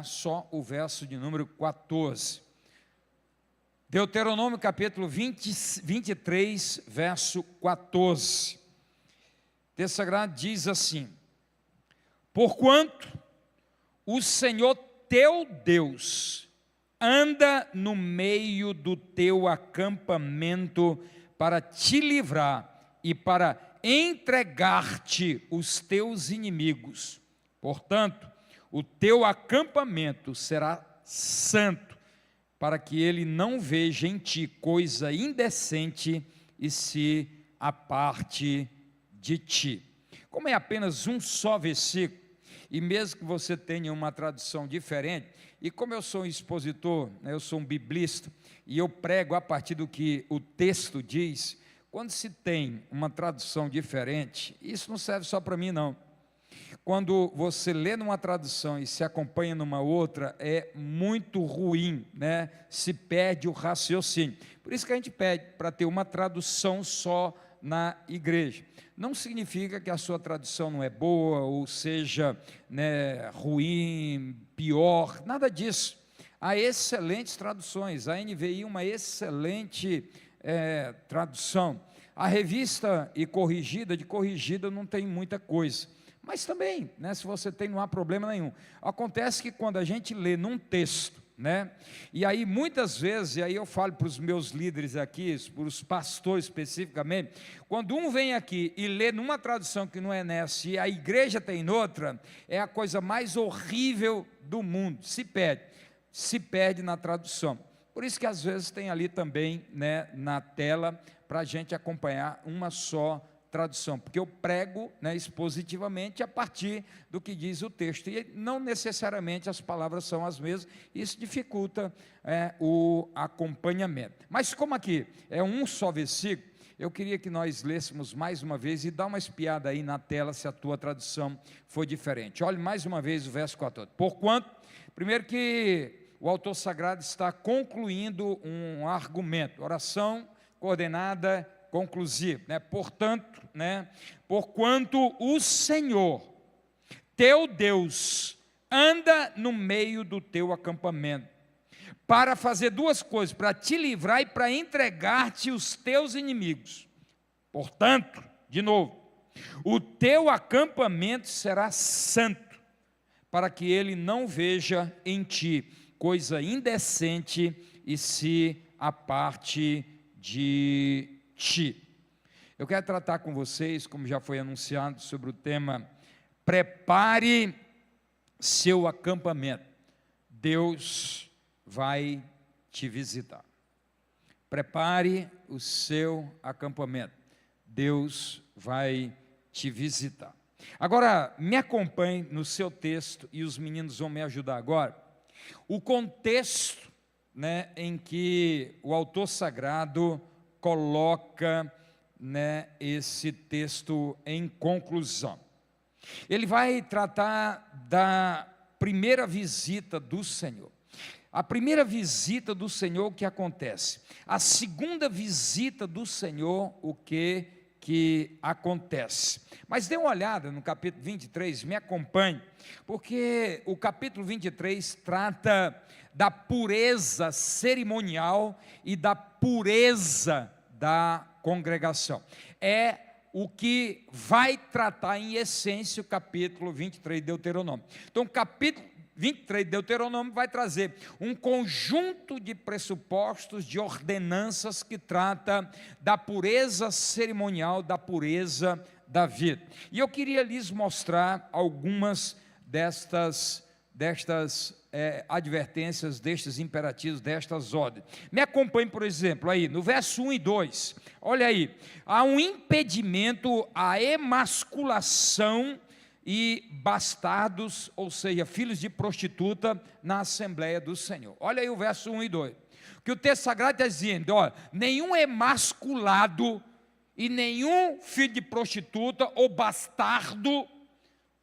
só o verso de número 14. Deuteronômio capítulo 23, verso 14. O texto sagrado diz assim: porquanto o Senhor teu Deus anda no meio do teu acampamento para te livrar e para entregar-te os teus inimigos. Portanto, o teu acampamento será santo, para que ele não veja em ti coisa indecente e se aparte de ti. Como é apenas um só versículo, e mesmo que você tenha uma tradução diferente, e como eu sou um expositor, eu sou um biblista, e eu prego a partir do que o texto diz, quando se tem uma tradução diferente, isso não serve só para mim não. Quando você lê numa tradução e se acompanha numa outra, é muito ruim, né? Se perde o raciocínio. Por isso que a gente pede para ter uma tradução só na igreja. Não significa que a sua tradução não é boa, ou seja, né, ruim, pior, nada disso. Há excelentes traduções, a NVI é uma excelente tradução. A revista e corrigida, de corrigida não tem muita coisa. Mas também, né, se você tem, não há problema nenhum. Acontece que quando a gente lê num texto, né, e aí muitas vezes, e aí eu falo para os meus líderes aqui, para os pastores especificamente, quando um vem aqui e lê numa tradução que não é nessa, e a igreja tem noutra, é a coisa mais horrível do mundo, se perde na tradução. Por isso que às vezes tem ali também, né, na tela, para a gente acompanhar uma só tradução, porque eu prego, né, expositivamente a partir do que diz o texto, e não necessariamente as palavras são as mesmas, isso dificulta o acompanhamento. Mas como aqui é um só versículo, eu queria que nós lêssemos mais uma vez, e dá uma espiada aí na tela se a tua tradução for diferente. Olhe mais uma vez o verso 14. Porquanto, primeiro que o autor sagrado está concluindo um argumento, oração coordenada conclusivo, né? Portanto, né, porquanto o Senhor, teu Deus, anda no meio do teu acampamento, para fazer duas coisas, para te livrar e para entregar-te os teus inimigos. Portanto, de novo, o teu acampamento será santo, para que ele não veja em ti coisa indecente e se aparte de ti. Eu quero tratar com vocês, como já foi anunciado, sobre o tema prepare seu acampamento. Deus vai te visitar. Prepare o seu acampamento. Deus vai te visitar. Agora, me acompanhe no seu texto, e os meninos vão me ajudar agora. O contexto, né, em que o autor sagrado coloca, né, esse texto em conclusão. Ele vai tratar da primeira visita do Senhor. A primeira visita do Senhor, o que acontece? A segunda visita do Senhor, o que acontece? Mas dê uma olhada no capítulo 23, me acompanhe, porque o capítulo 23 trata da pureza cerimonial e da pureza da congregação. É o que vai tratar em essência o capítulo 23 de Deuteronômio. Então, o capítulo 23 de Deuteronômio vai trazer um conjunto de pressupostos, de ordenanças que trata da pureza cerimonial, da pureza da vida. E eu queria lhes mostrar algumas destas advertências, destes imperativos, destas ordens. Me acompanhe, por exemplo, aí no verso 1 e 2, olha aí, há um impedimento à emasculação e bastardos, ou seja, filhos de prostituta, na Assembleia do Senhor. Olha aí o verso 1 e 2, que o texto sagrado está dizendo, olha, nenhum emasculado e nenhum filho de prostituta ou bastardo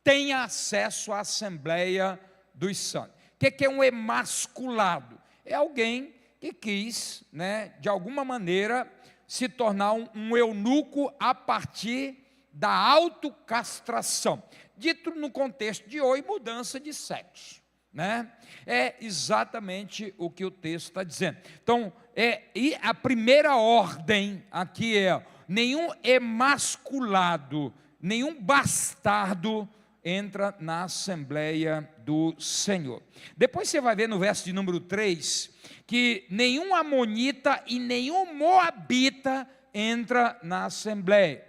tem acesso à Assembleia dos Santos. O que é um emasculado? É alguém que quis, né, de alguma maneira, se tornar um eunuco a partir da autocastração. Dito no contexto de hoje, mudança de sexo. né? É exatamente o que o texto está dizendo. Então, e a primeira ordem aqui é: nenhum emasculado, nenhum bastardo entra na Assembleia do Senhor. Depois você vai ver no verso de número 3, que nenhum amonita e nenhum moabita entra na Assembleia.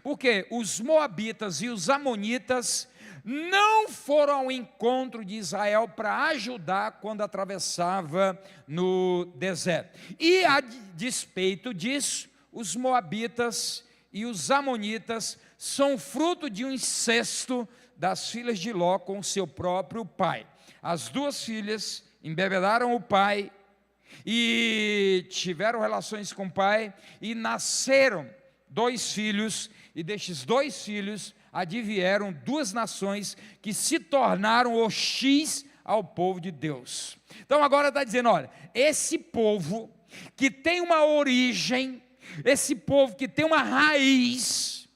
Porque os moabitas e os amonitas não foram ao encontro de Israel para ajudar quando atravessava no deserto. E a despeito disso, os moabitas e os amonitas são fruto de um incesto das filhas de Ló com seu próprio pai. As duas filhas embebedaram o pai e tiveram relações com o pai, e nasceram 2 filhos, e destes 2 filhos advieram 2 nações que se tornaram hostis ao povo de Deus. Então agora está dizendo, olha, esse povo que tem uma origem, esse povo que tem uma raiz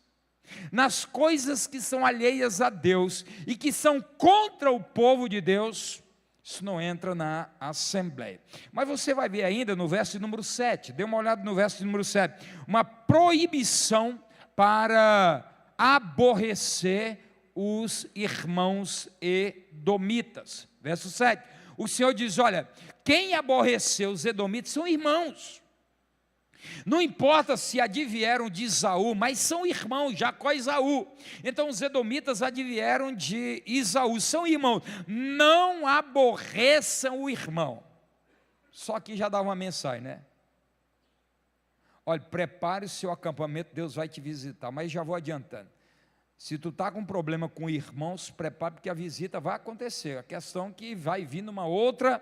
nas coisas que são alheias a Deus e que são contra o povo de Deus, isso não entra na Assembleia. Mas você vai ver ainda no verso número 7, dê uma olhada no verso número 7, uma proibição para aborrecer os irmãos edomitas. Verso 7, o Senhor diz, olha, quem aborreceu os edomitas são irmãos. Não importa se advieram de Esaú, mas são irmãos, Jacó e Esaú. Então os edomitas advieram de Esaú, são irmãos. Não aborreçam o irmão. Só que já dava uma mensagem, né? Olha, prepare o seu acampamento, Deus vai te visitar. Mas já vou adiantando. Se tu está com problema com irmãos, prepare, porque a visita vai acontecer. A questão é que vai vir numa outra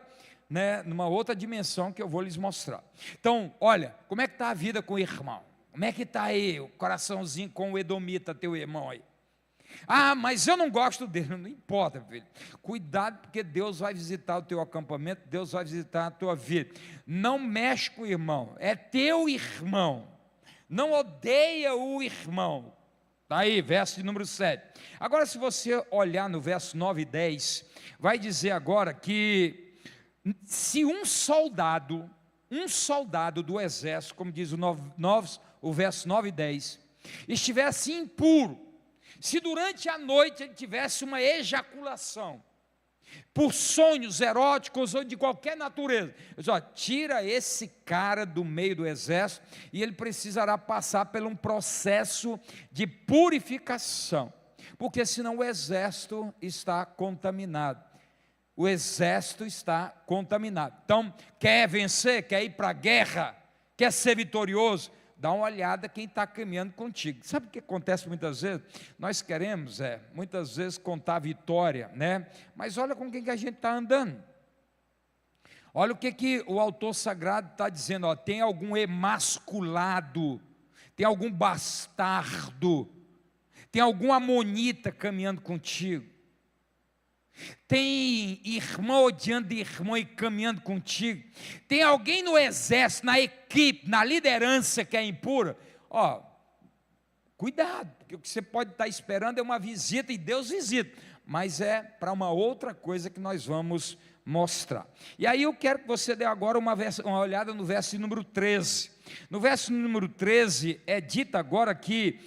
dimensão que eu vou lhes mostrar. Então, olha, como é que está a vida com o irmão? Como é que está aí o coraçãozinho com o edomita, teu irmão aí? Ah, mas eu não gosto dele. Não importa, filho. Cuidado, porque Deus vai visitar o teu acampamento, Deus vai visitar a tua vida. Não mexe com o irmão, é teu irmão. Não odeia o irmão. Está aí, verso de número 7. Agora, se você olhar no verso 9 e 10, vai dizer agora que se um soldado do exército, como diz o verso 9 e 10, estivesse impuro, se durante a noite ele tivesse uma ejaculação, por sonhos eróticos ou de qualquer natureza, tira esse cara do meio do exército, e ele precisará passar por um processo de purificação, porque senão o exército está contaminado. O exército está contaminado. Então, quer vencer, quer ir para a guerra, quer ser vitorioso, dá uma olhada quem está caminhando contigo. Sabe o que acontece muitas vezes? Nós queremos, muitas vezes contar a vitória, né? Mas olha com quem que a gente está andando. Olha o que o autor sagrado está dizendo, ó, tem algum emasculado, tem algum bastardo, tem algum amonita caminhando contigo. Tem irmão odiando irmão e caminhando contigo. Tem alguém no exército, na equipe, na liderança que é impura. Cuidado, porque o que você pode estar esperando é uma visita, e Deus visita, mas é para uma outra coisa que nós vamos mostrar. E aí eu quero que você dê agora uma olhada no verso número 13. No verso número 13 é dito agora que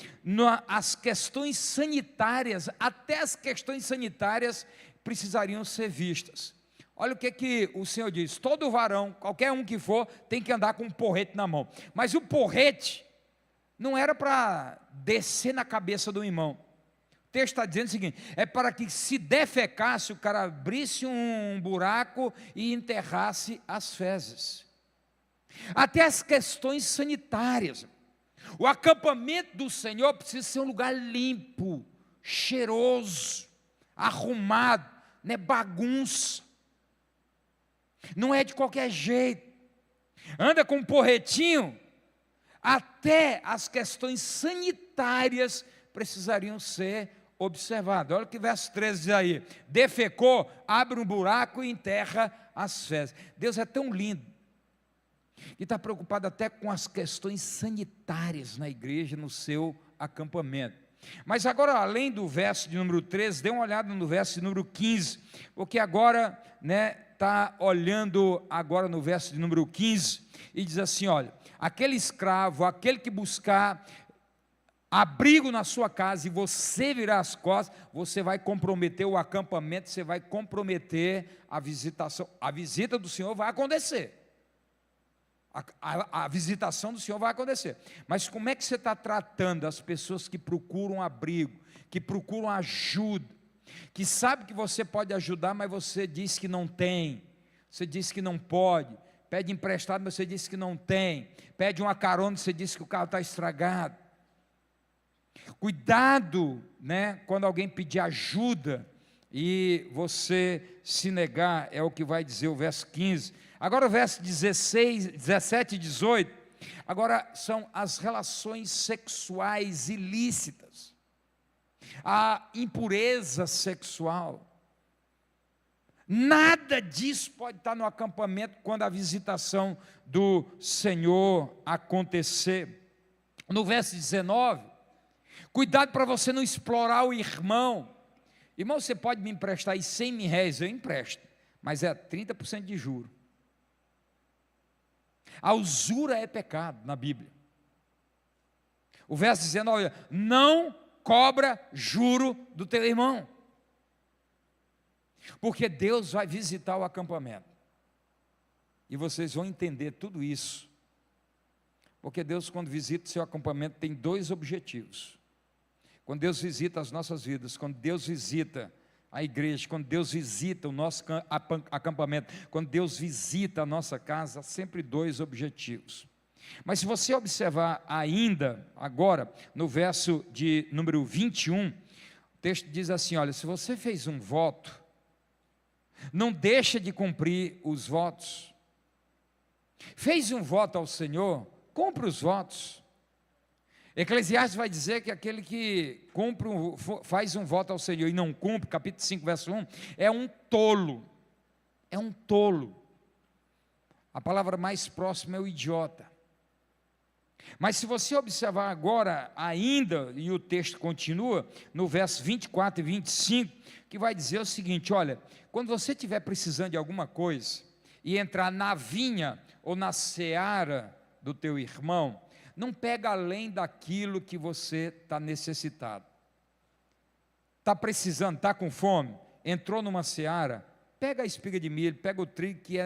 as questões sanitárias, até as questões sanitárias precisariam ser vistas. Olha o que o Senhor diz: todo varão, qualquer um que for, tem que andar com um porrete na mão. Mas o porrete não era para descer na cabeça do irmão. O texto está dizendo o seguinte: é para que, se defecasse, o cara abrisse um buraco e enterrasse as fezes. Até as questões sanitárias. O acampamento do Senhor precisa ser um lugar limpo, cheiroso, arrumado, não é bagunça, não é de qualquer jeito. Anda com um porretinho, até as questões sanitárias precisariam ser observadas. Olha o que o verso 13 diz aí: defecou, abre um buraco e enterra as fezes. Deus é tão lindo que está preocupado até com as questões sanitárias na igreja, no seu acampamento. Mas agora, além do verso de número 13, dê uma olhada no verso de número 15, porque agora, está olhando agora no verso de número 15, e diz assim, olha, aquele escravo, aquele que buscar abrigo na sua casa, e você virar as costas, você vai comprometer o acampamento, você vai comprometer a visitação, a visita do Senhor vai acontecer, a visitação do Senhor vai acontecer, mas como é que você está tratando as pessoas que procuram abrigo, que procuram ajuda, que sabe que você pode ajudar, mas você diz que não tem, você diz que não pode, pede emprestado, mas você diz que não tem, pede uma carona, você diz que o carro está estragado. Cuidado, quando alguém pedir ajuda e você se negar, é o que vai dizer o verso 15. Agora o verso 16, 17 e 18, agora são as relações sexuais ilícitas, a impureza sexual. Nada disso pode estar no acampamento quando a visitação do Senhor acontecer. No verso 19, cuidado para você não explorar o irmão. Irmão, você pode me emprestar aí 100 mil reais, eu empresto, mas é 30% de juro. A usura é pecado na Bíblia. O verso 19, não cobra juro do teu irmão, porque Deus vai visitar o acampamento, e vocês vão entender tudo isso, porque Deus, quando visita o seu acampamento, tem dois objetivos. Quando Deus visita as nossas vidas, quando Deus visita a igreja, quando Deus visita o nosso acampamento, quando Deus visita a nossa casa, há sempre dois objetivos. Mas se você observar ainda, agora, no verso de número 21, o texto diz assim, olha, se você fez um voto, não deixa de cumprir os votos. Fez um voto ao Senhor, cumpre os votos. Eclesiastes vai dizer que aquele que faz um voto ao Senhor e não cumpre, capítulo 5, verso 1, é um tolo, é um tolo. A palavra mais próxima é o idiota. Mas se você observar agora ainda, e o texto continua, no verso 24 e 25, que vai dizer o seguinte, olha, quando você estiver precisando de alguma coisa, e entrar na vinha ou na seara do teu irmão, não pega além daquilo que você está necessitado. Está precisando, está com fome, entrou numa seara, pega a espiga de milho, pega o trigo que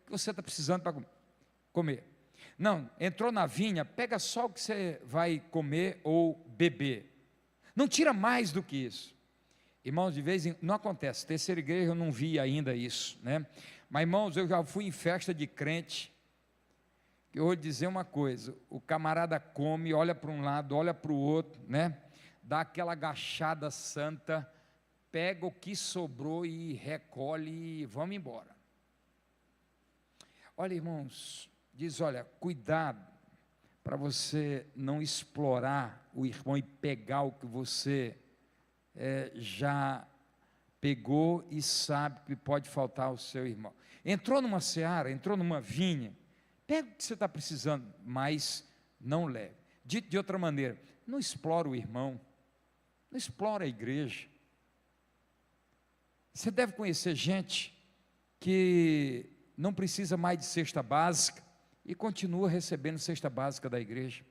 você está precisando para comer. Não, entrou na vinha, pega só o que você vai comer ou beber. Não tira mais do que isso. Irmãos, de vez em quando, não acontece, terceira igreja eu não vi ainda isso, Mas irmãos, eu já fui em festa de crente. Eu vou dizer uma coisa, o camarada come, olha para um lado, olha para o outro, dá aquela agachada santa, pega o que sobrou e recolhe e vamos embora. Olha, irmãos, diz, olha, cuidado para você não explorar o irmão e pegar o que você já pegou e sabe que pode faltar ao seu irmão. Entrou numa seara, entrou numa vinha, pega o que você está precisando, mas não leve. Dito de outra maneira, não explora o irmão, não explora a igreja. Você deve conhecer gente que não precisa mais de cesta básica e continua recebendo cesta básica da igreja.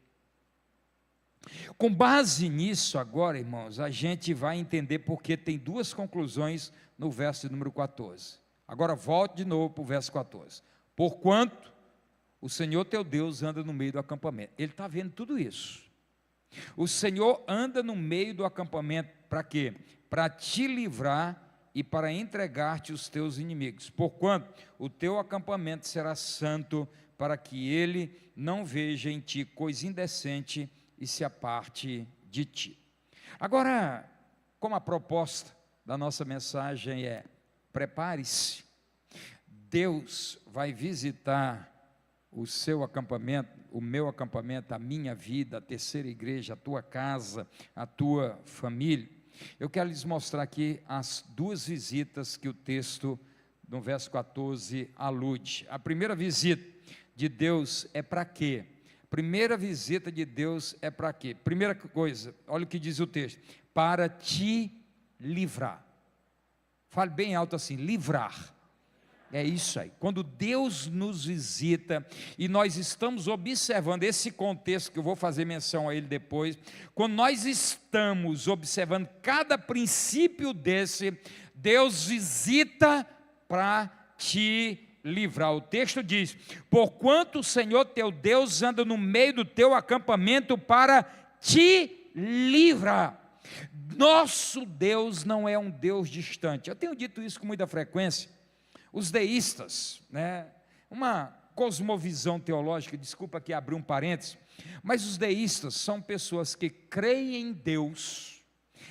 Com base nisso agora, irmãos, a gente vai entender porque tem duas conclusões no verso número 14. Agora volte de novo para o verso 14. Porquanto o Senhor teu Deus anda no meio do acampamento. Ele está vendo tudo isso. O Senhor anda no meio do acampamento para quê? Para te livrar e para entregar-te os teus inimigos. Porquanto o teu acampamento será santo, para que ele não veja em ti coisa indecente e se aparte de ti. Agora, como a proposta da nossa mensagem é, prepare-se, Deus vai visitar o seu acampamento, o meu acampamento, a minha vida, a terceira igreja, a tua casa, a tua família. Eu quero lhes mostrar aqui as duas visitas que o texto, no verso 14, alude. A primeira visita de Deus é para quê? primeira visita de Deus é para quê? Primeira coisa, olha o que diz o texto: para te livrar. Fale bem alto assim: livrar. É isso aí. Quando Deus nos visita, e nós estamos observando esse contexto, que eu vou fazer menção a ele depois, quando nós estamos observando cada princípio desse, Deus visita para te livrar. O texto diz: porquanto o Senhor teu Deus anda no meio do teu acampamento para te livrar. Nosso Deus não é um Deus distante. Eu tenho dito isso com muita frequência. Os deístas, uma cosmovisão teológica, desculpa aqui abrir um parênteses, mas os deístas são pessoas que creem em Deus,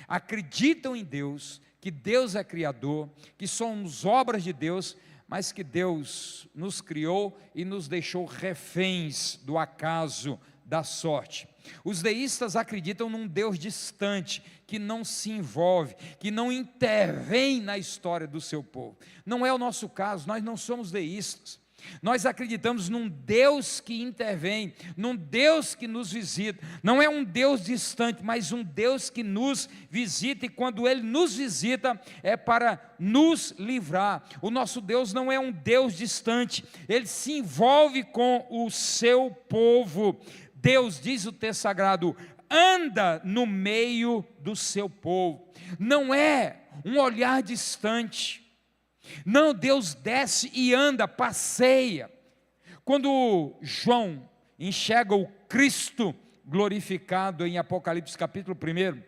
acreditam em Deus, que Deus é criador, que somos obras de Deus, mas que Deus nos criou e nos deixou reféns do acaso, da sorte. Os deístas acreditam num Deus distante, que não se envolve, que não intervém na história do seu povo. Não é o nosso caso, nós não somos deístas. Nós acreditamos num Deus que intervém, num Deus que nos visita. Não é um Deus distante, mas um Deus que nos visita, e quando Ele nos visita, é para nos livrar. O nosso Deus não é um Deus distante, Ele se envolve com o seu povo. Deus, diz o texto sagrado, anda no meio do seu povo. Não é um olhar distante. Não, Deus desce e anda, passeia. Quando João enxerga o Cristo glorificado em Apocalipse capítulo 1,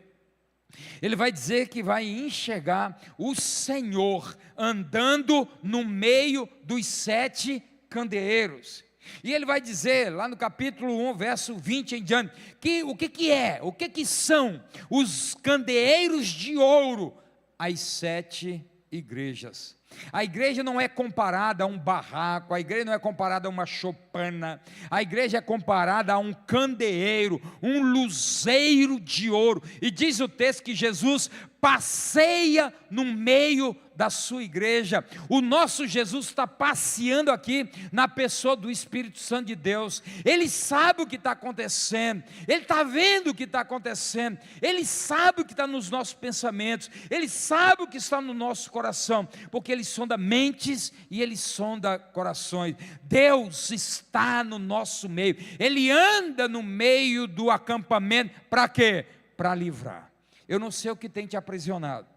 ele vai dizer que vai enxergar o Senhor andando no meio dos 7 candeeiros. E ele vai dizer, lá no capítulo 1, verso 20 em diante, que o que são os candeeiros de ouro? As 7 igrejas. A igreja não é comparada a um barraco, a igreja não é comparada a uma choupana, a igreja é comparada a um candeeiro, um luzeiro de ouro, e diz o texto que Jesus passeia no meio da sua igreja. O nosso Jesus está passeando aqui na pessoa do Espírito Santo de Deus. Ele sabe o que está acontecendo, Ele está vendo o que está acontecendo, Ele sabe o que está nos nossos pensamentos, Ele sabe o que está no nosso coração, porque Ele sonda mentes e Ele sonda corações. Deus está no nosso meio, Ele anda no meio do acampamento, para quê? Para livrar. Eu não sei o que tem te aprisionado,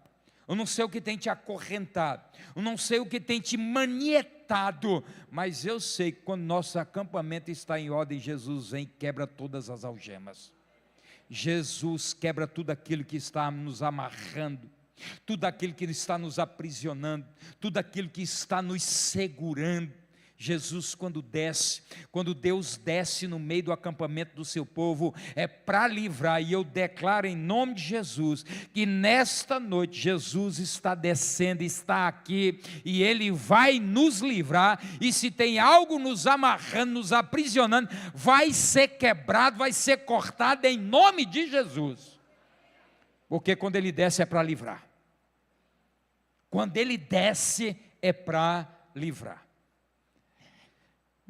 eu não sei o que tem te acorrentado, eu não sei o que tem te manietado, mas eu sei que quando nosso acampamento está em ordem, Jesus vem e quebra todas as algemas. Jesus quebra tudo aquilo que está nos amarrando, tudo aquilo que está nos aprisionando, tudo aquilo que está nos segurando. Jesus, quando Deus desce no meio do acampamento do seu povo, é para livrar. E eu declaro em nome de Jesus, que nesta noite Jesus está descendo, está aqui, e Ele vai nos livrar. E se tem algo nos amarrando, nos aprisionando, vai ser quebrado, vai ser cortado em nome de Jesus. Porque quando Ele desce é para livrar. Quando Ele desce é para livrar.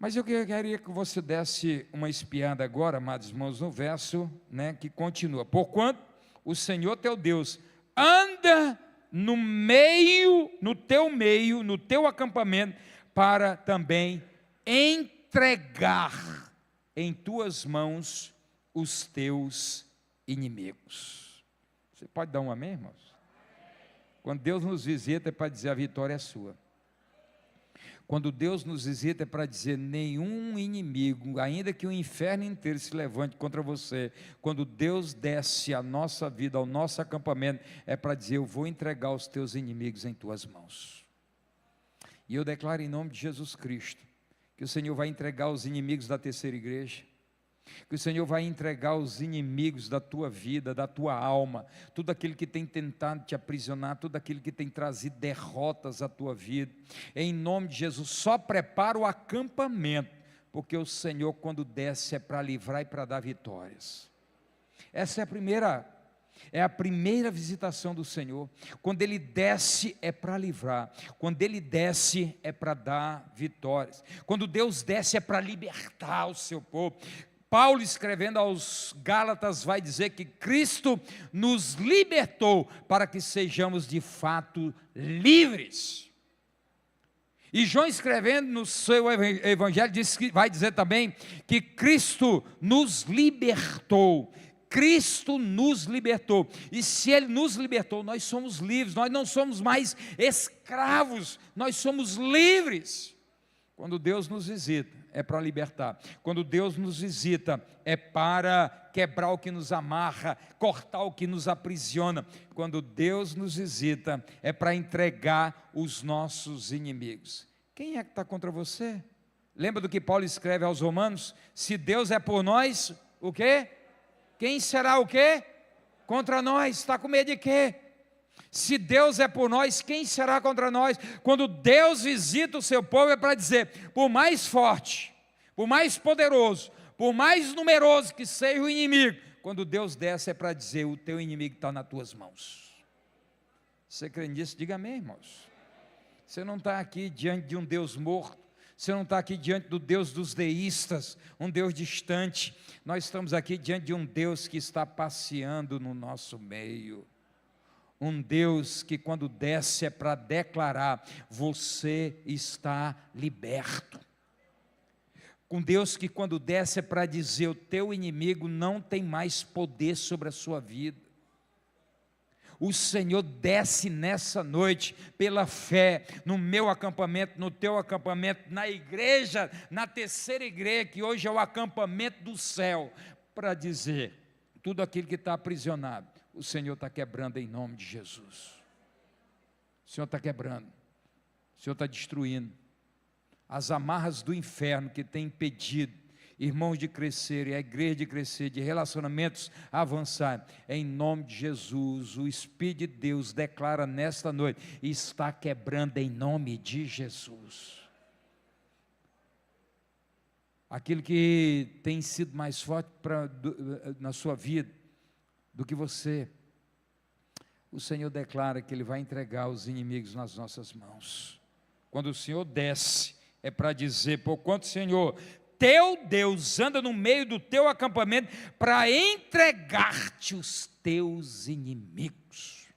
Mas eu queria que você desse uma espiada agora, amados irmãos, no verso, que continua. Porquanto o Senhor teu Deus anda no teu acampamento, para também entregar em tuas mãos os teus inimigos. Você pode dar um amém, irmãos? Quando Deus nos visita é para dizer: a vitória é sua. Quando Deus nos visita é para dizer: nenhum inimigo, ainda que o inferno inteiro se levante contra você, quando Deus desce a nossa vida, ao nosso acampamento, é para dizer: eu vou entregar os teus inimigos em tuas mãos. E eu declaro em nome de Jesus Cristo, que o Senhor vai entregar os inimigos da terceira igreja, que o Senhor vai entregar os inimigos da tua vida, da tua alma, tudo aquilo que tem tentado te aprisionar, tudo aquilo que tem trazido derrotas à tua vida, em nome de Jesus. Só prepara o acampamento, porque o Senhor, quando desce, é para livrar e para dar vitórias. Essa é a primeira visitação do Senhor. Quando Ele desce é para livrar, quando Ele desce é para dar vitórias, quando Deus desce é para libertar o seu povo. Paulo, escrevendo aos Gálatas, vai dizer que Cristo nos libertou para que sejamos de fato livres. E João, escrevendo no seu evangelho, vai dizer também que Cristo nos libertou. Cristo nos libertou. E se Ele nos libertou, nós somos livres, nós não somos mais escravos, nós somos livres. Quando Deus nos visita, é para libertar. Quando Deus nos visita, é para quebrar o que nos amarra, cortar o que nos aprisiona. Quando Deus nos visita, é para entregar os nossos inimigos. Quem é que está contra você? Lembra do que Paulo escreve aos Romanos? Se Deus é por nós, o quê? Quem será o quê? Contra nós. Está com medo de quê? Se Deus é por nós, quem será contra nós? Quando Deus visita o seu povo, é para dizer: por mais forte, por mais poderoso, por mais numeroso que seja o inimigo, quando Deus desce, é para dizer: o teu inimigo está nas tuas mãos. Você crê nisso? Diga amém, irmãos. Você não está aqui diante de um Deus morto, você não está aqui diante do Deus dos deístas, um Deus distante. Nós estamos aqui diante de um Deus que está passeando no nosso meio. Um Deus que quando desce é para declarar: você está liberto. Um Deus que quando desce é para dizer: o teu inimigo não tem mais poder sobre a sua vida. O Senhor desce nessa noite pela fé, no meu acampamento, no teu acampamento, na igreja, na terceira igreja, que hoje é o acampamento do céu, para dizer: tudo aquilo que está aprisionado, o Senhor está quebrando em nome de Jesus. O Senhor está quebrando, o Senhor está destruindo as amarras do inferno que tem impedido irmãos de crescerem, a igreja de crescer, de relacionamentos avançar. Em nome de Jesus, o Espírito de Deus declara nesta noite: está quebrando em nome de Jesus. Aquilo que tem sido mais forte na sua vida do que você, o Senhor declara que Ele vai entregar os inimigos nas nossas mãos. Quando o Senhor desce, é para dizer: porquanto, Senhor, teu Deus anda no meio do teu acampamento para entregar-te os teus inimigos.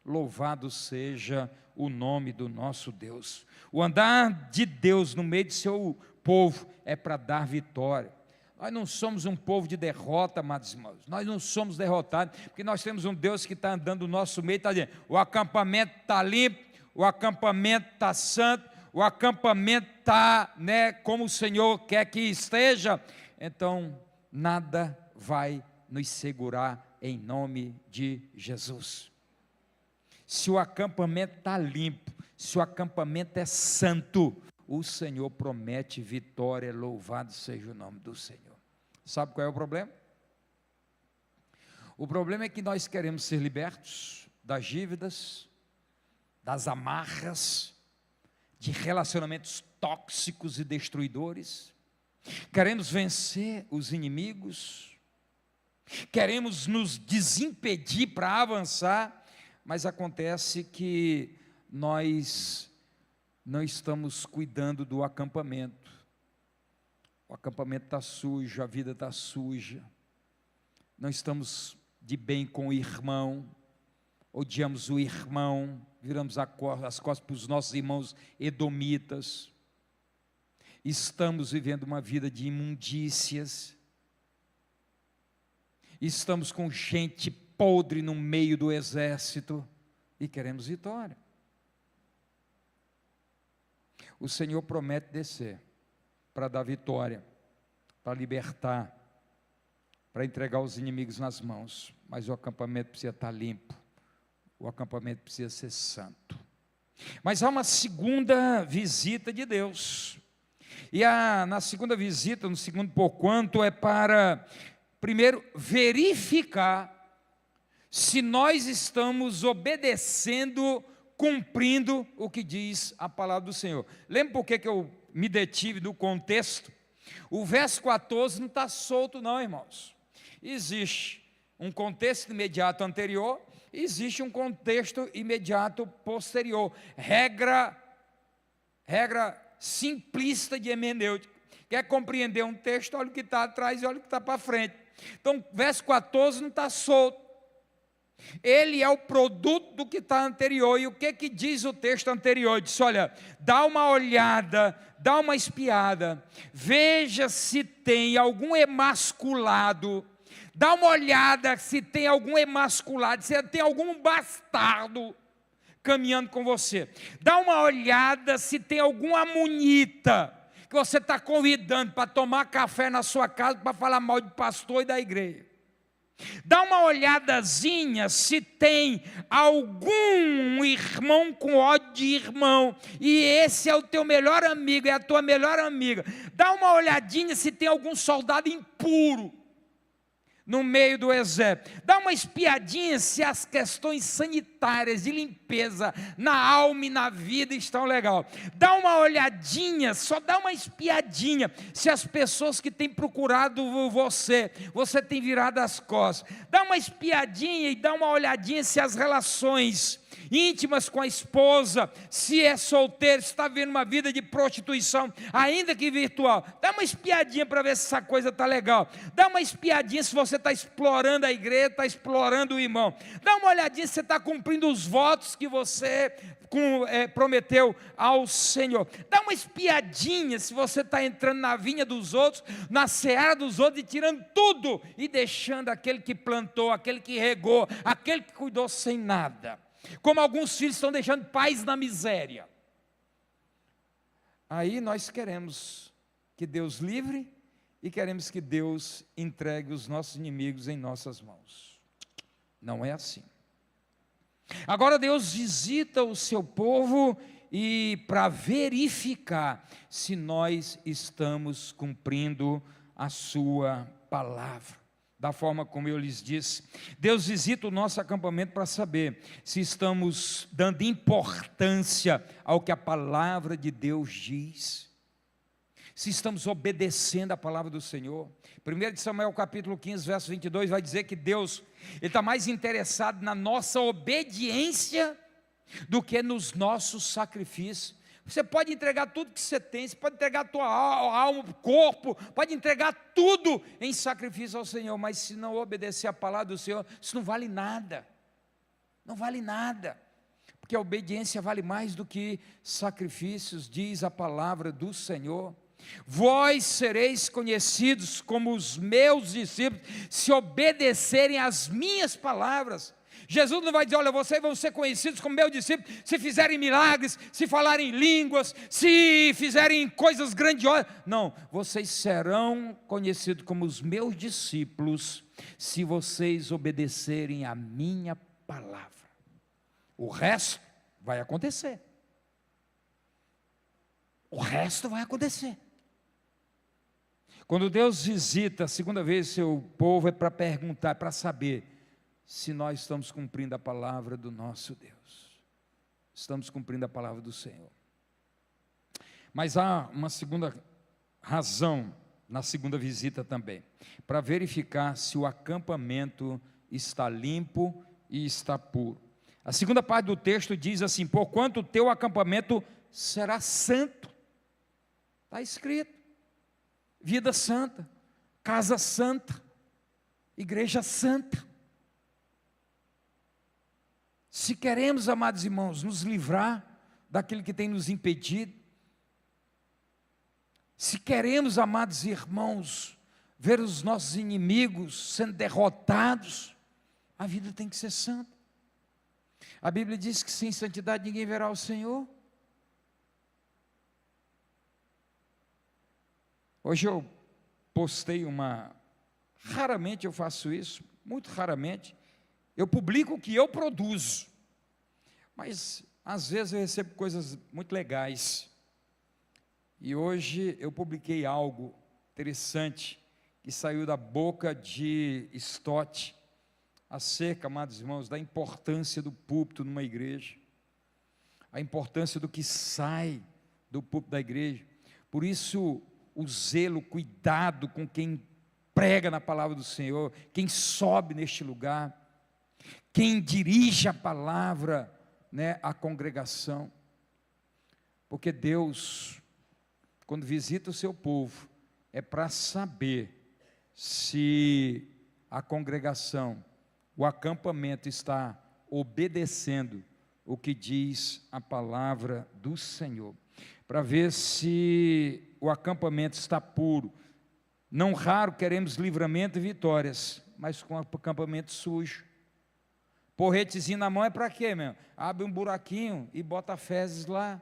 Louvado seja o nome do nosso Deus. O andar de Deus no meio de seu povo é para dar vitória. Nós não somos um povo de derrota, amados irmãos. Nós não somos derrotados, porque nós temos um Deus que está andando no nosso meio, está dizendo: o acampamento está limpo, o acampamento está santo, o acampamento está, como o Senhor quer que esteja. Então, nada vai nos segurar em nome de Jesus. Se o acampamento está limpo, se o acampamento é santo, o Senhor promete vitória. Louvado seja o nome do Senhor. Sabe qual é o problema? O problema é que nós queremos ser libertos das dívidas, das amarras, de relacionamentos tóxicos e destruidores. Queremos vencer os inimigos, queremos nos desimpedir para avançar, mas acontece que nós não estamos cuidando do acampamento. O acampamento está sujo, a vida está suja, não estamos de bem com o irmão, odiamos o irmão, viramos as costas para os nossos irmãos edomitas, estamos vivendo uma vida de imundícias, estamos com gente podre no meio do exército e queremos vitória. O Senhor promete descer para dar vitória, para libertar, para entregar os inimigos nas mãos, mas o acampamento precisa estar limpo, o acampamento precisa ser santo. Mas há uma segunda visita de Deus, e na segunda visita, no segundo porquanto, é para, primeiro, verificar se nós estamos obedecendo, cumprindo o que diz a palavra do Senhor. Lembra por que eu me detive no contexto? O verso 14 não está solto não, irmãos. Existe um contexto imediato anterior, existe um contexto imediato posterior. Regra simplista de hermenêutica. Quer compreender um texto, olha o que está atrás e olha o que está para frente. Então, verso 14 não está solto. Ele é o produto do que está anterior. E o que diz o texto anterior? Diz, olha, dá uma olhada, dá uma espiada, veja se tem algum emasculado, dá uma olhada se tem algum emasculado, se tem algum bastardo caminhando com você. Dá uma olhada se tem algum amonita que você está convidando para tomar café na sua casa para falar mal de pastor e da igreja. Dá uma olhadazinha se tem algum irmão com ódio de irmão, e esse é o teu melhor amigo, é a tua melhor amiga. Dá uma olhadinha se tem algum soldado impuro no meio do exército. Dá uma espiadinha se as questões sanitárias de limpeza na alma e na vida estão legal. Dá uma olhadinha, só dá uma espiadinha se as pessoas que têm procurado você tem virado as costas. Dá uma espiadinha e dá uma olhadinha se as relações íntimas com a esposa, se é solteiro, se está vivendo uma vida de prostituição, ainda que virtual. Dá uma espiadinha para ver se essa coisa está legal. Dá uma espiadinha se você está explorando a igreja, está explorando o irmão. Dá uma olhadinha se você está cumprindo os votos que você prometeu ao Senhor. Dá uma espiadinha se você está entrando na vinha dos outros, na seara dos outros, e tirando tudo, e deixando aquele que plantou, aquele que regou, aquele que cuidou sem nada. Como alguns filhos estão deixando pais na miséria. Aí nós queremos que Deus livre e queremos que Deus entregue os nossos inimigos em nossas mãos. Não é assim. Agora Deus visita o seu povo e para verificar se nós estamos cumprindo a sua palavra. Da forma como eu lhes disse, Deus visita o nosso acampamento para saber se estamos dando importância ao que a palavra de Deus diz, se estamos obedecendo a palavra do Senhor. 1 Samuel capítulo 15, verso 22, vai dizer que Deus está mais interessado na nossa obediência do que nos nossos sacrifícios. Você pode entregar tudo que você tem, você pode entregar a tua alma, corpo, pode entregar tudo em sacrifício ao Senhor, mas se não obedecer a palavra do Senhor, isso não vale nada. Não vale nada, porque a obediência vale mais do que sacrifícios, diz a palavra do Senhor. Vós sereis conhecidos como os meus discípulos, se obedecerem às minhas palavras. Jesus não vai dizer, olha, vocês vão ser conhecidos como meus discípulos se fizerem milagres, se falarem línguas, se fizerem coisas grandiosas. Não, vocês serão conhecidos como os meus discípulos se vocês obedecerem a minha palavra. O resto vai acontecer. O resto vai acontecer. Quando Deus visita a segunda vez seu povo, é para perguntar, para saber se nós estamos cumprindo a palavra do nosso Deus. Estamos cumprindo a palavra do Senhor. Mas há uma segunda razão na segunda visita também, para verificar se o acampamento está limpo e está puro. A segunda parte do texto diz assim: porquanto o teu acampamento será santo. Está escrito, vida santa, casa santa, igreja santa. Se queremos, amados irmãos, nos livrar daquilo que tem nos impedido, se queremos, amados irmãos, ver os nossos inimigos sendo derrotados, a vida tem que ser santa. A Bíblia diz que sem santidade ninguém verá o Senhor. Hoje eu postei raramente eu faço isso, muito raramente, eu publico o que eu produzo, mas às vezes eu recebo coisas muito legais, e hoje eu publiquei algo interessante, que saiu da boca de Stott, acerca, amados irmãos, da importância do púlpito numa igreja, a importância do que sai do púlpito da igreja. Por isso, o zelo, o cuidado com quem prega na palavra do Senhor, quem sobe neste lugar, quem dirige a palavra, à congregação, porque Deus, quando visita o seu povo, é para saber se a congregação, o acampamento está obedecendo o que diz a palavra do Senhor, para ver se o acampamento está puro. Não raro queremos livramento e vitórias, mas com o acampamento sujo. Porretezinho na mão é para quê, meu? Abre um buraquinho e bota fezes lá.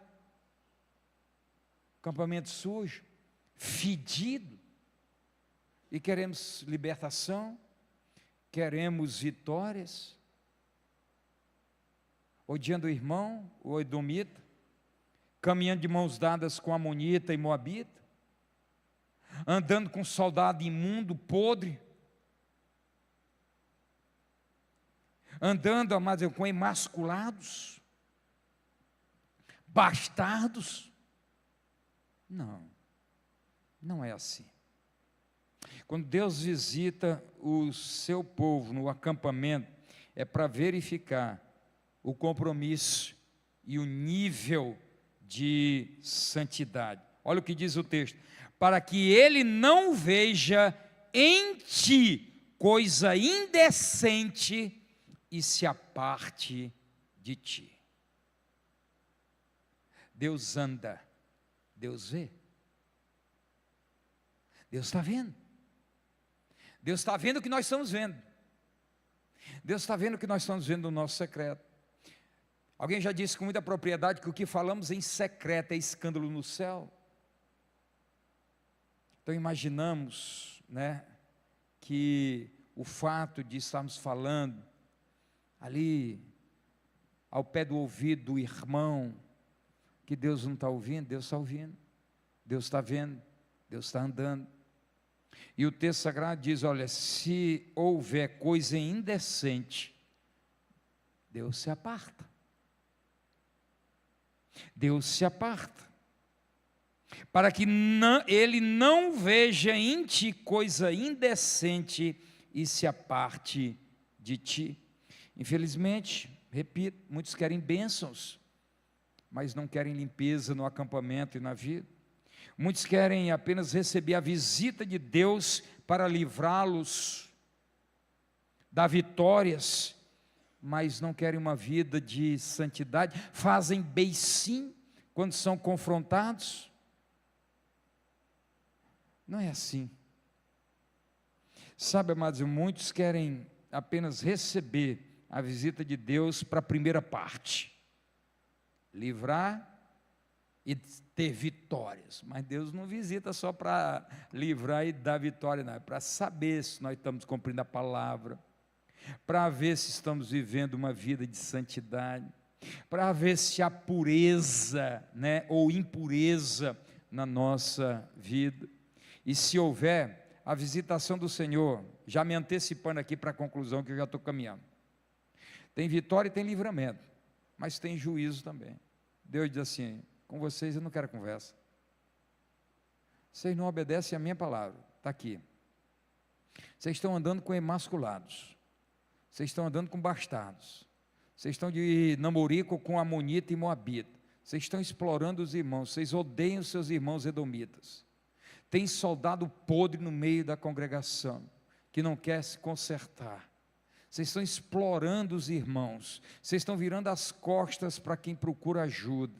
Acampamento sujo, fedido. E queremos libertação, queremos vitórias. Odiando o irmão, o edomita, caminhando de mãos dadas com amonita e moabita, andando com soldado imundo, podre, andando, amados, com emasculados, bastardos. Não, não é assim. Quando Deus visita o seu povo no acampamento, é para verificar o compromisso e o nível de santidade. Olha o que diz o texto: para que ele não veja em ti coisa indecente e se aparte de ti. Deus anda, Deus vê. Deus está vendo. Deus está vendo o que nós estamos vendo. Deus está vendo o que nós estamos vendo no nosso secreto. Alguém já disse com muita propriedade que o que falamos em secreto é escândalo no céu. Então imaginamos, né, que o fato de estarmos falando ali ao pé do ouvido do irmão, que Deus não está ouvindo, Deus está ouvindo, Deus está vendo, Deus está andando. E o texto sagrado diz: olha, se houver coisa indecente, Deus se aparta. Deus se aparta, para que ele não veja em ti coisa indecente e se aparte de ti. Infelizmente, repito, muitos querem bênçãos, mas não querem limpeza no acampamento e na vida. Muitos querem apenas receber a visita de Deus para livrá-los das vitórias, mas não querem uma vida de santidade. Fazem beicinho quando são confrontados. Não é assim. Sabe, amados, muitos querem apenas receber a visita de Deus para a primeira parte, livrar e ter vitórias. Mas Deus não visita só para livrar e dar vitória, não. É para saber se nós estamos cumprindo a palavra, para ver se estamos vivendo uma vida de santidade, para ver se há pureza, né, ou impureza na nossa vida. E se houver, a visitação do Senhor, já me antecipando aqui para a conclusão, que eu já estou caminhando, tem vitória e tem livramento, mas tem juízo também. Deus diz assim: com vocês eu não quero conversa, vocês não obedecem a minha palavra. Está aqui, vocês estão andando com emasculados, vocês estão andando com bastardos, vocês estão de namorico com amonita e moabita, vocês estão explorando os irmãos, vocês odeiam os seus irmãos edomitas, tem soldado podre no meio da congregação, que não quer se consertar, vocês estão explorando os irmãos, vocês estão virando as costas para quem procura ajuda,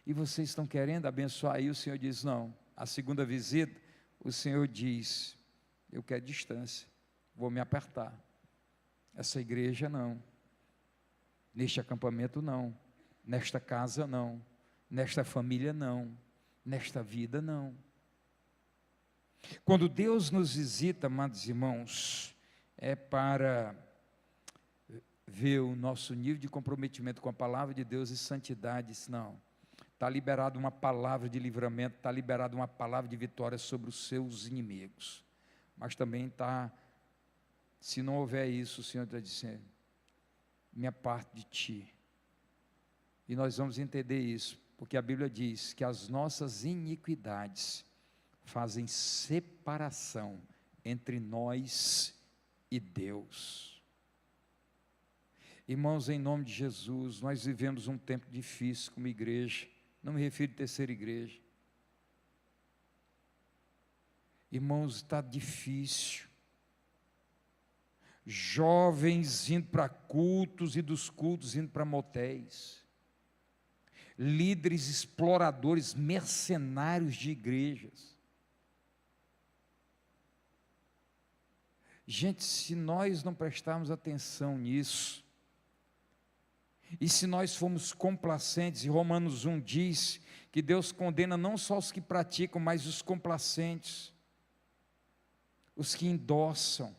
e vocês estão querendo abençoar. Aí o Senhor diz: não, a segunda visita, o Senhor diz: eu quero distância, vou me apertar. Essa igreja não, neste acampamento não, nesta casa não, nesta família não, nesta vida não. Quando Deus nos visita, amados irmãos, é para ver o nosso nível de comprometimento com a palavra de Deus e santidade. Não, está liberado uma palavra de livramento, está liberado uma palavra de vitória sobre os seus inimigos, mas também está, se não houver isso, o Senhor está dizendo: minha parte de ti. E nós vamos entender isso, porque a Bíblia diz que as nossas iniquidades fazem separação entre nós e Deus. Irmãos, em nome de Jesus, nós vivemos um tempo difícil como igreja. Não me refiro a terceira igreja. Irmãos, está difícil. Jovens indo para cultos e dos cultos indo para motéis. Líderes exploradores, mercenários de igrejas. Gente, se nós não prestarmos atenção nisso, e se nós formos complacentes, e Romanos 1 diz que Deus condena não só os que praticam, mas os complacentes, os que endossam,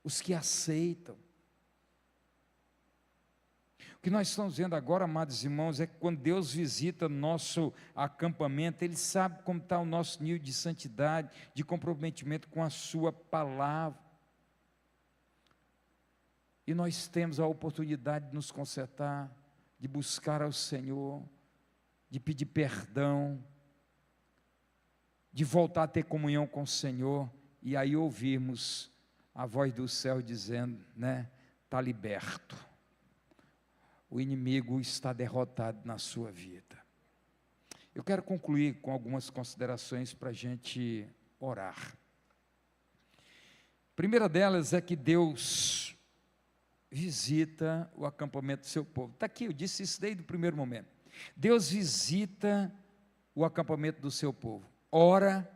os que aceitam. O que nós estamos vendo agora, amados irmãos, é que quando Deus visita nosso acampamento, Ele sabe como está o nosso nível de santidade, de comprometimento com a sua palavra. E nós temos a oportunidade de nos consertar, de buscar ao Senhor, de pedir perdão, de voltar a ter comunhão com o Senhor, e aí ouvirmos a voz do céu dizendo, né, está liberto. O inimigo está derrotado na sua vida. Eu quero concluir com algumas considerações para a gente orar. A primeira delas é que Deus visita o acampamento do seu povo. Está aqui, eu disse isso desde o primeiro momento. Deus visita o acampamento do seu povo. Ora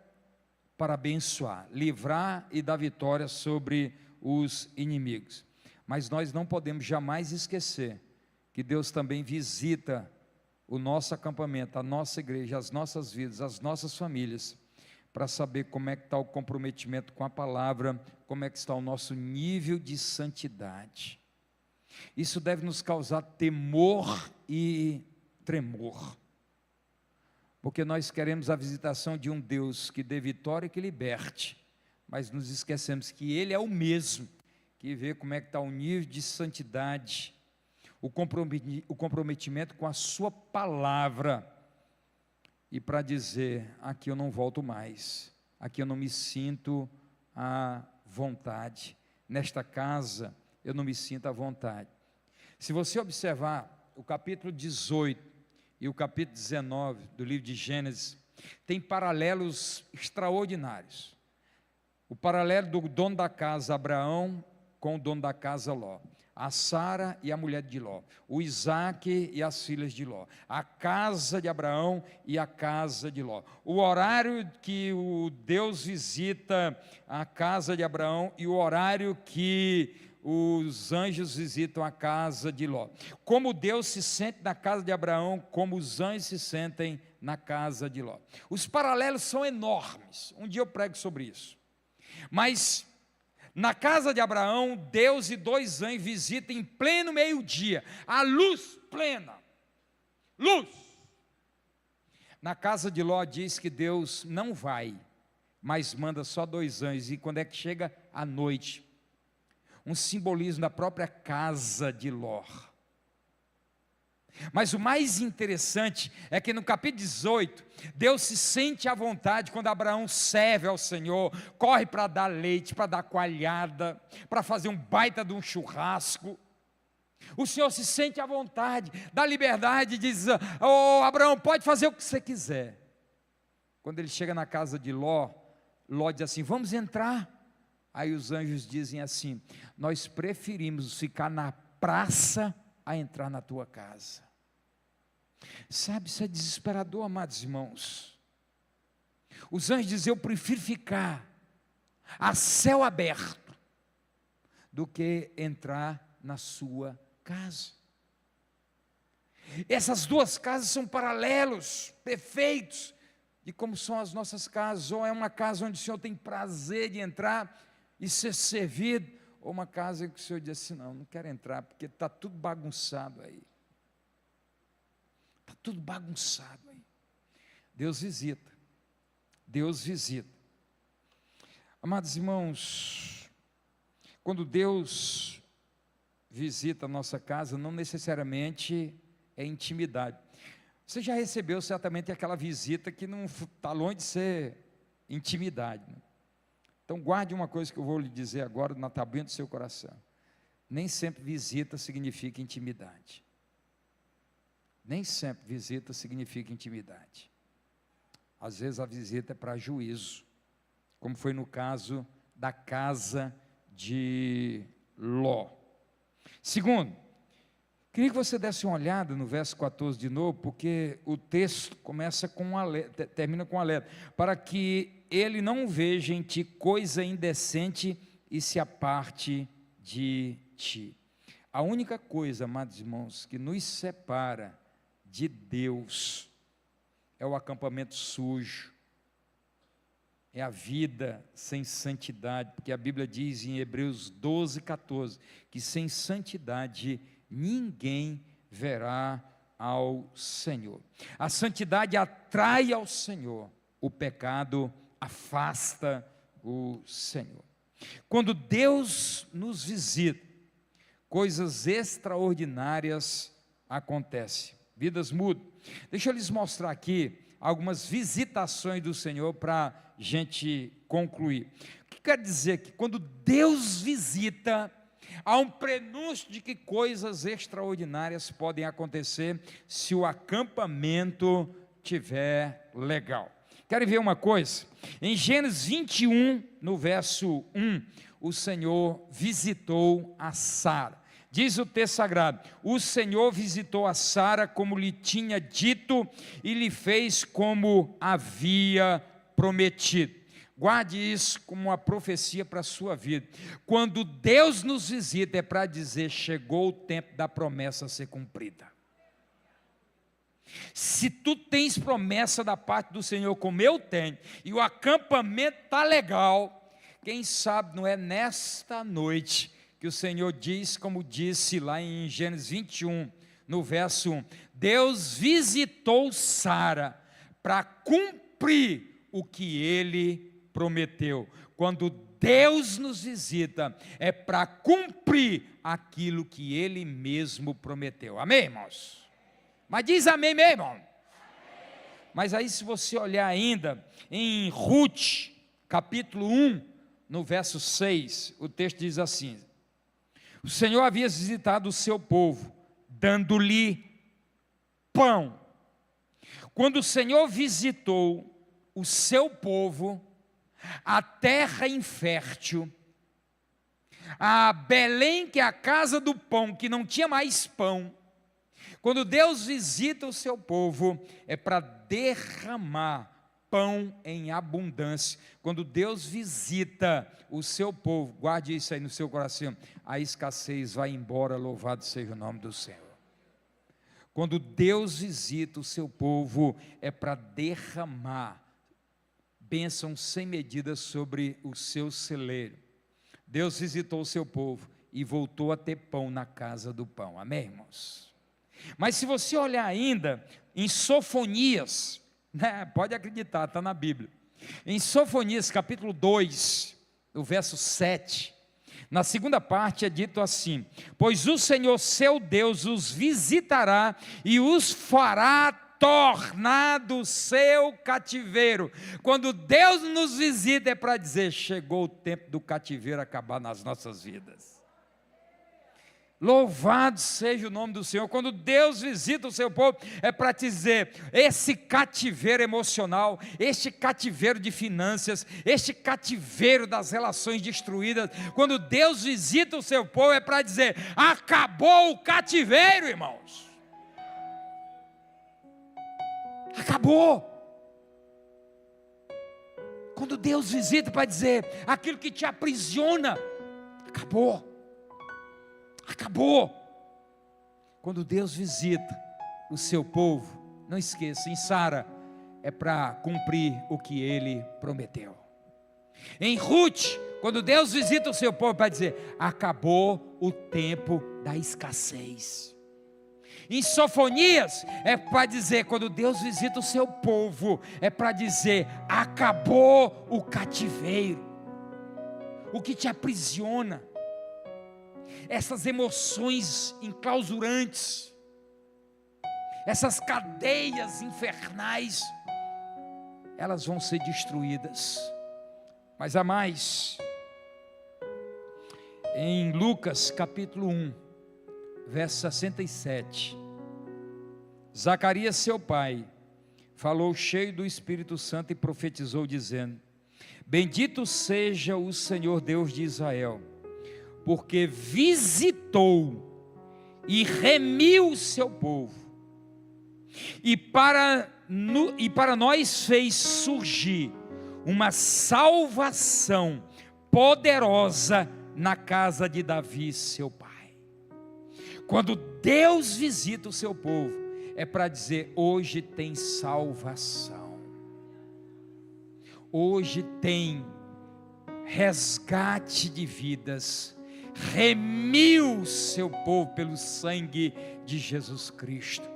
para abençoar, livrar e dar vitória sobre os inimigos. Mas nós não podemos jamais esquecer que Deus também visita o nosso acampamento, a nossa igreja, as nossas vidas, as nossas famílias, para saber como é que está o comprometimento com a palavra, como é que está o nosso nível de santidade. Isso deve nos causar temor e tremor, porque nós queremos a visitação de um Deus que dê vitória e que liberte, mas nos esquecemos que Ele é o mesmo, que vê como é que está o nível de santidade, o comprometimento com a sua palavra, e para dizer, aqui eu não volto mais, aqui eu não me sinto à vontade, nesta casa eu não me sinto à vontade. Se você observar o capítulo 18 e o capítulo 19 do livro de Gênesis, tem paralelos extraordinários. O paralelo do dono da casa Abraão com o dono da casa Ló, a Sara e a mulher de Ló, o Isaque e as filhas de Ló, a casa de Abraão e a casa de Ló, o horário que o Deus visita a casa de Abraão e o horário que os anjos visitam a casa de Ló, como Deus se sente na casa de Abraão, como os anjos se sentem na casa de Ló. Os paralelos são enormes, um dia eu prego sobre isso, mas na casa de Abraão, Deus e dois anjos visitam em pleno meio-dia, a luz plena, luz. Na casa de Ló diz que Deus não vai, mas manda só dois anjos, e quando é que chega? À noite, um simbolismo da própria casa de Ló. Mas o mais interessante é que no capítulo 18, Deus se sente à vontade quando Abraão serve ao Senhor, corre para dar leite, para dar coalhada, para fazer um baita de um churrasco. O Senhor se sente à vontade, dá liberdade, diz, Abraão, pode fazer o que você quiser. Quando ele chega na casa de Ló, Ló diz assim, vamos entrar. Aí os anjos dizem assim, nós preferimos ficar na praça a entrar na tua casa. Sabe, isso é desesperador, amados irmãos. Os anjos dizem, eu prefiro ficar a céu aberto do que entrar na sua casa. Essas duas casas são paralelos, perfeitos, de como são as nossas casas. Ou é uma casa onde o Senhor tem prazer de entrar e ser servido, ou uma casa em que o Senhor diz assim, não quero entrar, porque está tudo bagunçado aí. Está tudo bagunçado aí. Deus visita. Deus visita. Amados irmãos, quando Deus visita a nossa casa, não necessariamente é intimidade. Você já recebeu certamente aquela visita que não está longe de ser intimidade, né? Então guarde uma coisa que eu vou lhe dizer agora na tabuinha do seu coração. Nem sempre visita significa intimidade. Nem sempre visita significa intimidade. às vezes a visita é para juízo, como foi no caso da casa de Ló. Segundo, queria que você desse uma olhada no verso 14 de novo, porque o texto começa com um alerta, termina com um alerta, para que ele não veja em ti coisa indecente e se aparte de ti. A única coisa, amados irmãos, que nos separa de Deus é o acampamento sujo, é a vida sem santidade, porque a Bíblia diz em Hebreus 12, 14, que sem santidade ninguém verá ao Senhor. A santidade atrai ao Senhor, o pecado afasta o Senhor. Quando Deus nos visita, coisas extraordinárias acontecem, vidas mudam. Deixa eu lhes mostrar aqui algumas visitações do Senhor para a gente concluir. O que quer dizer? Que quando Deus visita, há um prenúncio de que coisas extraordinárias podem acontecer se o acampamento estiver legal. Querem ver uma coisa? Em Gênesis 21, no verso 1, o Senhor visitou a Sara. Diz o texto sagrado: o Senhor visitou a Sara como lhe tinha dito e lhe fez como havia prometido. Guarde isso como uma profecia para a sua vida. Quando Deus nos visita, é para dizer: chegou o tempo da promessa a ser cumprida. Se tu tens promessa da parte do Senhor, como eu tenho, e o acampamento está legal, quem sabe não é nesta noite que o Senhor diz, como disse lá em Gênesis 21, no verso 1, Deus visitou Sara para cumprir o que ele prometeu. Quando Deus nos visita, é para cumprir aquilo que ele mesmo prometeu. Amém, irmãos? Mas diz amém mesmo, irmão? Mas aí, se você olhar ainda em Ruth, capítulo 1, no verso 6, o texto diz assim: o Senhor havia visitado o seu povo, dando-lhe pão. Quando o Senhor visitou o seu povo, a terra infértil, a Belém, que é a casa do pão, que não tinha mais pão, quando Deus visita o seu povo, é para derramar pão em abundância. Quando Deus visita o seu povo, guarde isso aí no seu coração, a escassez vai embora, louvado seja o nome do Senhor. Quando Deus visita o seu povo, é para derramar bênção sem medida sobre o seu celeiro. Deus visitou o seu povo e voltou a ter pão na casa do pão. Amém, irmãos? Mas se você olhar ainda em Sofonias, pode acreditar, está na Bíblia. Em Sofonias capítulo 2, o verso 7, na segunda parte é dito assim: pois o Senhor seu Deus os visitará e os fará tornar do seu cativeiro. Quando Deus nos visita, é para dizer: chegou o tempo do cativeiro acabar nas nossas vidas. Louvado seja o nome do Senhor. Quando Deus visita o seu povo, é para dizer: esse cativeiro emocional, este cativeiro de finanças, este cativeiro das relações destruídas, quando Deus visita o seu povo, é para dizer: acabou o cativeiro, irmãos. Acabou. Quando Deus visita, para dizer: aquilo que te aprisiona, acabou. Acabou. Quando Deus visita o seu povo, não esqueça, em Sara, é para cumprir o que ele prometeu. Em Ruth, quando Deus visita o seu povo, para dizer: acabou o tempo da escassez. Em Sofonias, é para dizer: quando Deus visita o seu povo, é para dizer: acabou o cativeiro, o que te aprisiona, essas emoções enclausurantes, essas cadeias infernais, elas vão ser destruídas. Mas há mais. Em Lucas capítulo 1, verso 67, Zacarias seu pai falou cheio do Espírito Santo e profetizou dizendo: bendito seja o Senhor Deus de Israel, porque visitou e remiu o seu povo, e para nós fez surgir uma salvação poderosa na casa de Davi, seu pai. Quando Deus visita o seu povo, é para dizer: hoje tem salvação, hoje tem resgate de vidas, remiu o seu povo pelo sangue de Jesus Cristo.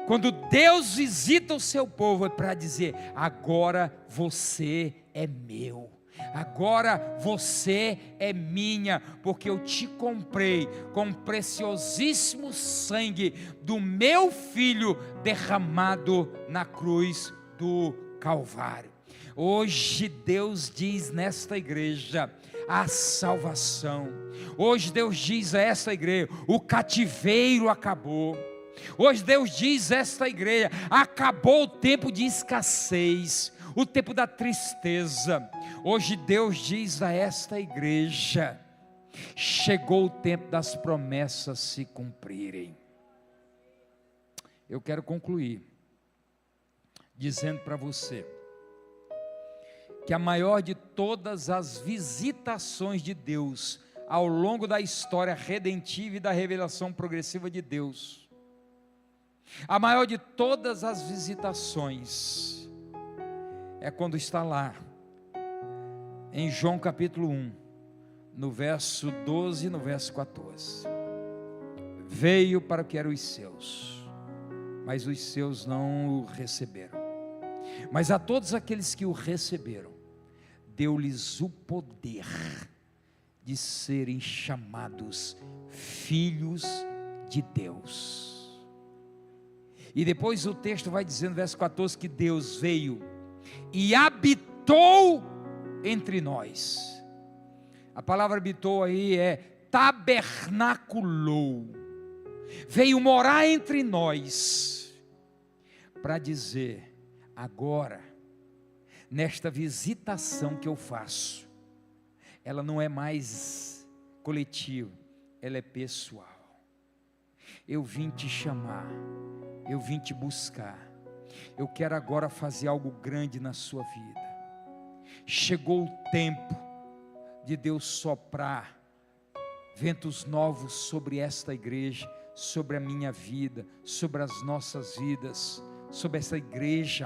Quando Deus visita o seu povo, é para dizer: agora você é meu, agora você é minha, porque eu te comprei com o preciosíssimo sangue do meu filho derramado na cruz do Calvário. Hoje Deus diz nesta igreja a salvação. Hoje Deus diz a esta igreja: o cativeiro acabou. Hoje Deus diz a esta igreja: acabou o tempo de escassez, o tempo da tristeza. Hoje Deus diz a esta igreja: chegou o tempo das promessas se cumprirem. Eu quero concluir dizendo para você que a maior de todas as visitações de Deus ao longo da história redentiva e da revelação progressiva de Deus, a maior de todas as visitações é quando está lá em João capítulo 1, no verso 12 e no verso 14. Veio para o que eram os seus, mas os seus não o receberam. Mas a todos aqueles que o receberam, deu-lhes o poder de serem chamados filhos de Deus. E depois o texto vai dizendo, verso 14, que Deus veio e habitou entre nós. A palavra habitou aí é tabernaculou. Veio morar entre nós, para dizer: agora, nesta visitação que eu faço, ela não é mais coletiva, ela é pessoal. Eu vim te chamar, eu vim te buscar, eu quero agora fazer algo grande na sua vida. Chegou o tempo de Deus soprar ventos novos sobre esta igreja, sobre a minha vida, sobre as nossas vidas, sobre essa igreja